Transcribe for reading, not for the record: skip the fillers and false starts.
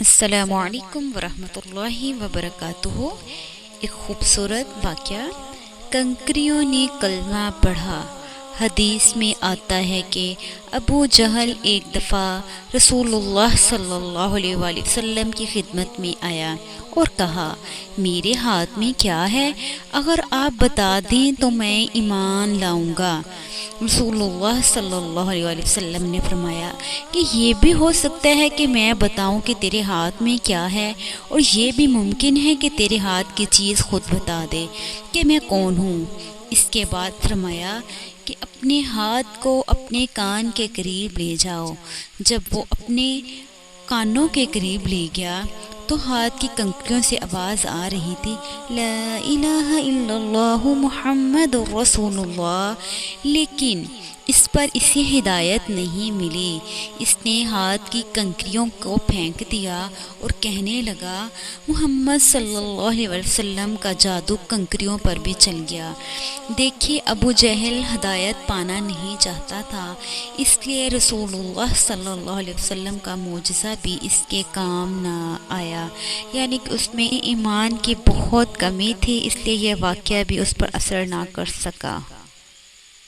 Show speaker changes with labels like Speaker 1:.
Speaker 1: السلام علیکم ورحمۃ اللہ وبرکاتہ۔ ایک خوبصورت واقعہ، کنکریوں نے کلمہ پڑھا۔ حدیث میں آتا ہے کہ ابو جہل ایک دفعہ رسول اللہ صلی اللہ علیہ وآلہ وسلم کی خدمت میں آیا اور کہا، میرے ہاتھ میں کیا ہے؟ اگر آپ بتا دیں تو میں ایمان لاؤں گا۔ رسول اللہ صلی اللہ علیہ وآلہ وسلم نے فرمایا کہ یہ بھی ہو سکتا ہے کہ میں بتاؤں کہ تیرے ہاتھ میں کیا ہے، اور یہ بھی ممکن ہے کہ تیرے ہاتھ کی چیز خود بتا دے کہ میں کون ہوں۔ اس کے بعد فرمایا کہ اپنے ہاتھ کو اپنے کان کے قریب لے جاؤ۔ جب وہ اپنے کانوں کے قریب لے گیا تو ہاتھ کی کنکریوں سے آواز آ رہی تھی، لا الہ الا اللہ محمد رسول اللہ، لیکن اس پر اسے ہدایت نہیں ملی۔ اس نے ہاتھ کی کنکریوں کو پھینک دیا اور کہنے لگا، محمد صلی اللہ علیہ وسلم کا جادو کنکریوں پر بھی چل گیا۔ دیکھیے، ابو جہل ہدایت پانا نہیں چاہتا تھا، اس لیے رسول اللہ صلی اللہ علیہ وسلم کا معجزہ بھی اس کے کام نہ آیا، یعنی کہ اس میں ایمان کی بہت کمی تھی، اس لیے یہ واقعہ بھی اس پر اثر نہ کر سکا۔